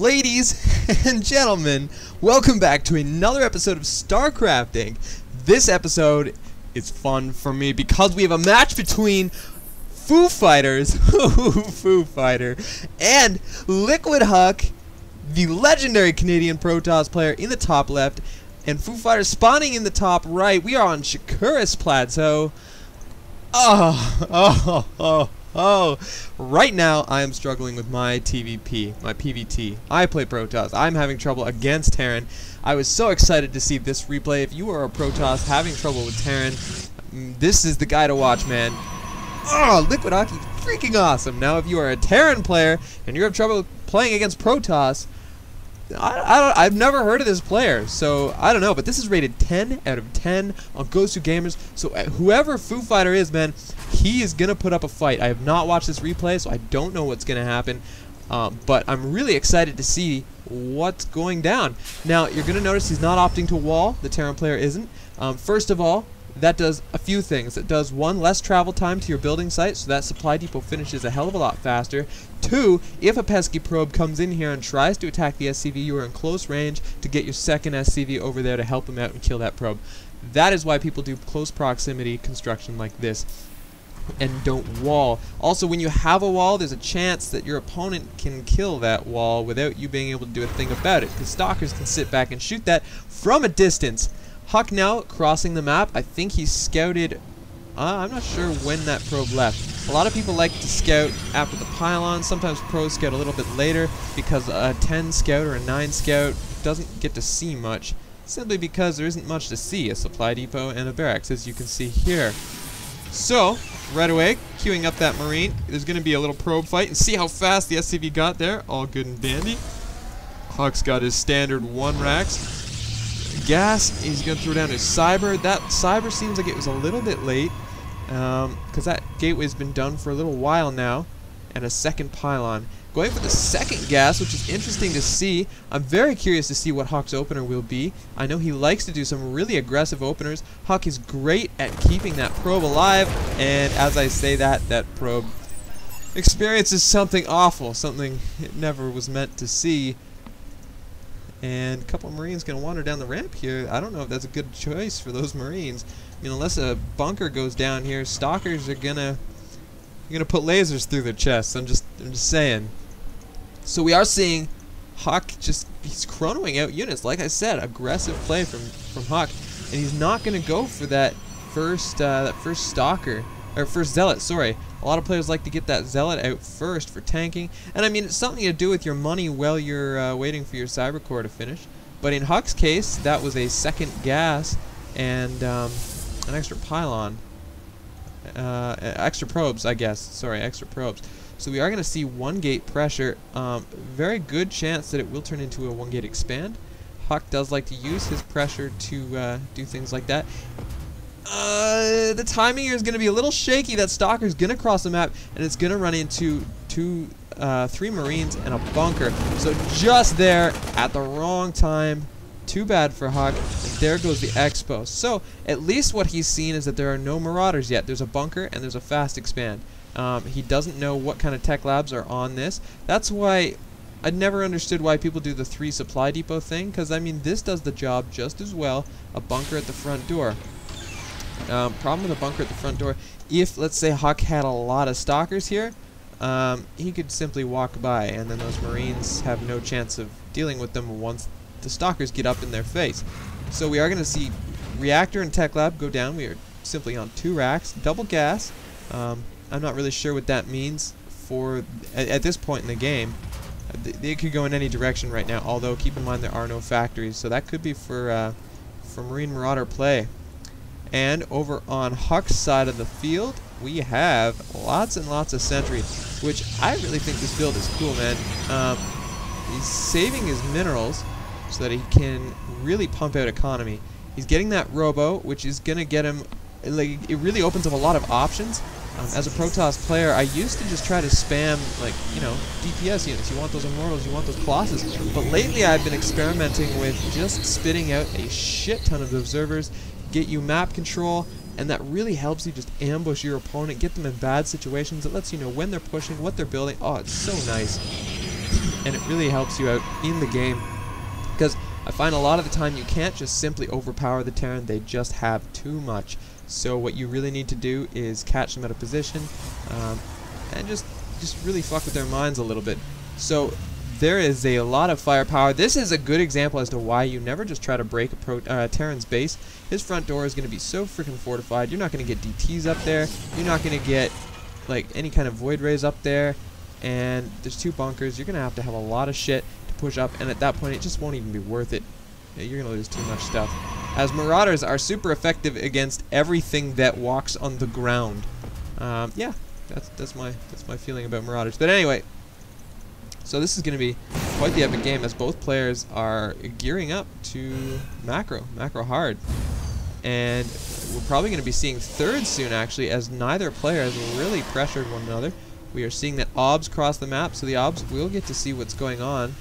Ladies and gentlemen, welcome back to another episode of StarCrafting. This episode is fun for me because we have a match between OoFoofighters, OoFooFighter, and LiquidHuk, the legendary Canadian Protoss player in the top left, and OoFoofighter spawning in the top right. We are on Shakuris Plateau. Right now I am struggling with my TVP, my PVT. I play Protoss. I'm having trouble against Terran. I was so excited to see this replay. If you are a Protoss having trouble with Terran, this is the guy to watch, man. LiquidHuk, he's freaking awesome. Now if you are a Terran player and you have trouble playing against Protoss, I've never heard of this player, so I don't know, but this is rated 10 out of 10 on Go2Gamers, so whoever OoFooFighter is, man, he is going to put up a fight. I have not watched this replay, so I don't know what's going to happen, but I'm really excited to see what's going down. Now, you're going to notice he's not opting to wall, the Terran player isn't. First of all, that does a few things. It does, one, less travel time to your building site, so that supply depot finishes a hell of a lot faster. Two, if a pesky probe comes in here and tries to attack the SCV, you are in close range to get your second SCV over there to help him out and kill that probe. That is why people do close proximity construction like this and don't wall. Also, when you have a wall, there's a chance that your opponent can kill that wall without you being able to do a thing about it, because stalkers can sit back and shoot that from a distance. Huk now crossing the map. I think he scouted. I'm not sure when that probe left. A lot of people like to scout after the pylon. Sometimes pros scout a little bit later because a 10 scout or a 9 scout doesn't get to see much, simply because there isn't much to see. A supply depot and a barracks, as you can see here. So, right away, queuing up that Marine. There's going to be a little probe fight, and see how fast the SCV got there. All good and dandy. Huk's got his standard 1 racks. Gas, he's going to throw down his cyber. That cyber seems like it was a little bit late, because that gateway's been done for a little while now. And a second pylon. Going for the second gas, which is interesting to see. I'm very curious to see what Huk's opener will be. I know he likes to do some really aggressive openers. Huk is great at keeping that probe alive, and as I say that, that probe experiences something awful, something it never was meant to see. And a couple of Marines going to wander down the ramp here. I don't know if that's a good choice for those Marines. I mean, unless a bunker goes down here, stalkers are gonna put lasers through their chests. I'm just saying. So we are seeing Huk he's chronoing out units. Like I said, aggressive play from Huk, and he's not going to go for that first stalker. Or first zealot, sorry. A lot of players like to get that zealot out first for tanking. And I mean, it's something to do with your money while you're waiting for your cyber core to finish. But in Huk's case, that was a second gas and an extra pylon. Extra probes, I guess. Sorry, extra probes. So we are going to see 1 gate pressure. Very good chance that it will turn into a 1 gate expand. Huk does like to use his pressure to do things like that. The timing here is going to be a little shaky. That stalker's going to cross the map, and it's going to run into 3 Marines and a bunker. So just there at the wrong time. Too bad for Huk. And there goes the expo. So at least what he's seen is that there are no marauders yet. There's a bunker and there's a fast expand. He doesn't know what kind of tech labs are on this. That's why I never understood why people do the 3 supply depot thing, because I mean, this does the job just as well. A bunker at the front door. Problem with a bunker at the front door, if let's say Huk had a lot of stalkers here, he could simply walk by, and then those Marines have no chance of dealing with them once the stalkers get up in their face. So we are going to see reactor and tech lab go down. We are simply on 2 racks, double gas. I'm not really sure what that means for at this point in the game. They could go in any direction right now, although keep in mind there are no factories, so that could be for Marine Marauder play. And over on Huk's side of the field, we have lots and lots of sentry, which I really think this build is cool, man. He's saving his minerals so that he can really pump out economy. He's getting that robo, which is going to get him, like, it really opens up a lot of options. As a Protoss player, I used to just try to spam, like, you know, DPS units. You want those Immortals, you want those Colossus. But lately I've been experimenting with just spitting out a shit ton of observers, get you map control, and that really helps you just ambush your opponent, get them in bad situations. It lets you know when they're pushing, what they're building. Oh, it's so nice. and it really helps you out in the game, because I find a lot of the time you can't just simply overpower the Terran. They just have too much. So what you really need to do is catch them out of position, and just really fuck with their minds a little bit. So there is a lot of firepower. This is a good example as to why you never just try to break a Terran's base. His front door is going to be so freaking fortified. You're not going to get DTs up there. You're not going to get like any kind of void rays up there. And there's 2 bunkers. You're going to have a lot of shit to push up. And at that point, it just won't even be worth it. You're going to lose too much stuff. As Marauders are super effective against everything that walks on the ground. Yeah, that's my feeling about Marauders. But anyway. So this is going to be quite the epic game, as both players are gearing up to macro hard. And we're probably going to be seeing thirds soon, actually, as neither player has really pressured one another. We are seeing that OBS cross the map, so the OBS will get to see what's going on.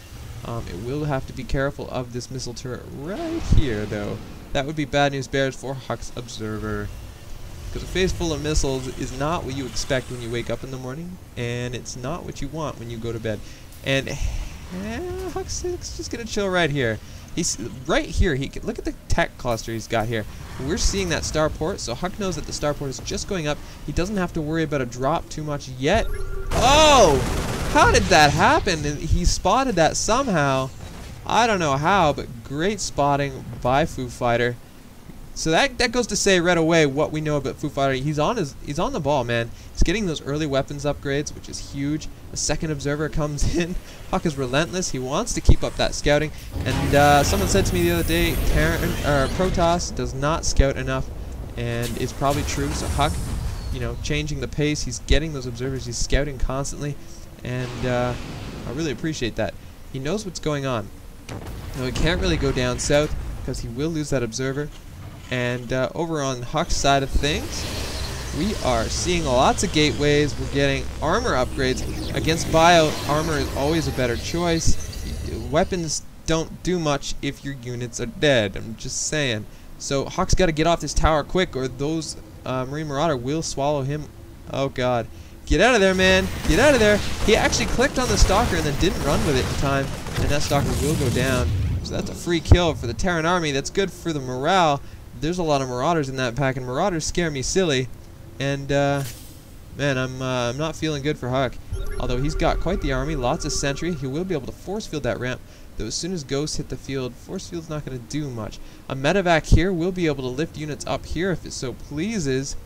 It will have to be careful of this missile turret right here, though. That would be bad news bears for Huk's Observer. Because a face full of missiles is not what you expect when you wake up in the morning, and it's not what you want when you go to bed. And Huk's just gonna chill right here. He's right here. Look at the tech cluster he's got here. We're seeing that starport, so Huk knows that the starport is just going up. He doesn't have to worry about a drop too much yet. Oh! How did that happen? He spotted that somehow. I don't know how, but great spotting by OoFooFighter. So that goes to say right away what we know about OoFooFighter. He's on the ball, man. He's getting those early weapons upgrades, which is huge. A second observer comes in. Huk is relentless. He wants to keep up that scouting. And someone said to me the other day, Protoss does not scout enough, and it's probably true. So Huk, changing the pace. He's getting those observers. He's scouting constantly, and I really appreciate that. He knows what's going on. Now he can't really go down south because he will lose that observer. And over on Huk's side of things, we are seeing lots of gateways. We're getting armor upgrades. Against bio, armor is always a better choice. Weapons don't do much if your units are dead. I'm just saying. So Huk's got to get off this tower quick, or those Marine Marauder will swallow him. Oh god. Get out of there, man. Get out of there. He actually clicked on the Stalker and then didn't run with it in time. And that Stalker will go down. So that's a free kill for the Terran army. That's good for the morale. There's a lot of Marauders in that pack, and Marauders scare me silly. And, man, I'm not feeling good for Huk. Although he's got quite the army, lots of sentry. He will be able to force field that ramp. Though as soon as ghosts hit the field, force field's not going to do much. A medevac here will be able to lift units up here if it so pleases.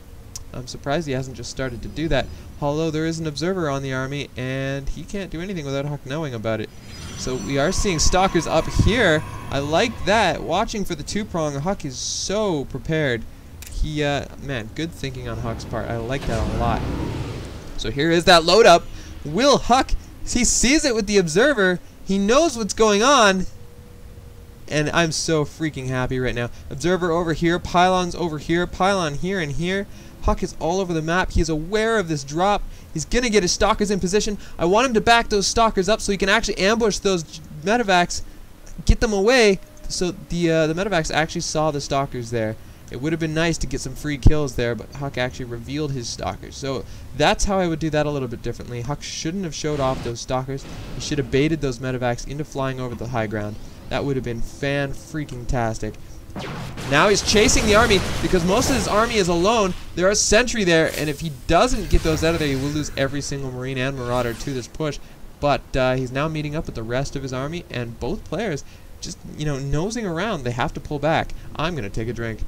I'm surprised he hasn't just started to do that. Although there is an observer on the army, and he can't do anything without Huk knowing about it. So we are seeing stalkers up here. I like that. Watching for the 2-prong, Huk is so prepared. He, man, good thinking on Huk's part. I like that a lot. So here is that load up. Will Huk, he sees it with the observer. He knows what's going on. And I'm so freaking happy right now. Observer over here, pylons over here, pylon here and here. Huk is all over the map. He's aware of this drop. He's going to get his stalkers in position. I want him to back those stalkers up so he can actually ambush those medevacs, get them away. So the medevacs actually saw the stalkers there. It would have been nice to get some free kills there, but Huk actually revealed his stalkers. So that's how I would do that a little bit differently. Huk shouldn't have showed off those stalkers. He should have baited those medevacs into flying over the high ground. That would have been fan-freaking-tastic. Now he's chasing the army because most of his army is alone. There are sentry there, and if he doesn't get those out of there, he will lose every single Marine and Marauder to this push. But he's now meeting up with the rest of his army, and both players just, nosing around. They have to pull back. I'm going to take a drink.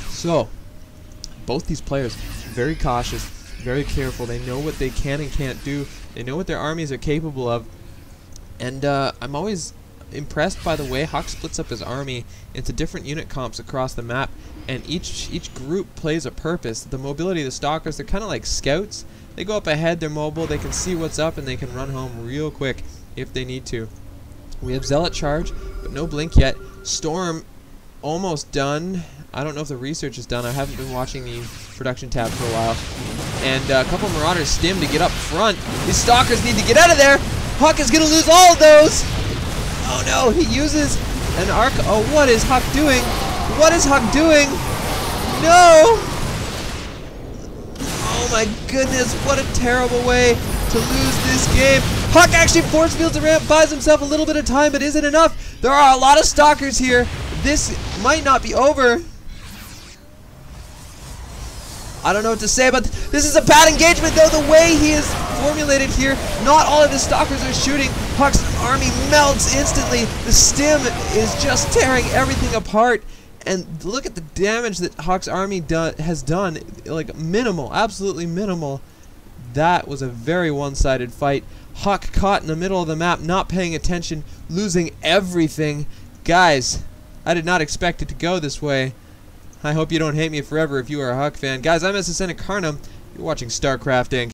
So, both these players, very cautious, very careful. They know what they can and can't do. They know what their armies are capable of. And I'm always impressed by the way Huk splits up his army into different unit comps across the map, and each group plays a purpose. The mobility of the stalkers, they're kind of like scouts. They go up ahead, they're mobile, they can see what's up, and they can run home real quick if they need to. We have Zealot charge, but no blink yet. Storm almost done. I don't know if the research is done. I haven't been watching the production tab for a while. And a couple of Marauders stim to get up front. These stalkers need to get out of there. Huk is going to lose all of those. Oh no, he uses an arc. Oh, what is Huk doing? What is Huk doing? No! Oh my goodness, what a terrible way to lose this game. Huk actually force fields a ramp, buys himself a little bit of time, but isn't enough. There are a lot of stalkers here. This might not be over. I don't know what to say about this. Is a bad engagement though, the way he is formulated here. Not all of his stalkers are shooting. Huk's army melts instantly. The stim is just tearing everything apart. And look at the damage that Huk's army has done. Like minimal, absolutely minimal. That was a very one-sided fight. Huk caught in the middle of the map, not paying attention, losing everything. Guys, I did not expect it to go this way. I hope you don't hate me forever if you are a Huk fan. Guys, I'm SSN Incarnum. You're watching StarCraft Inc.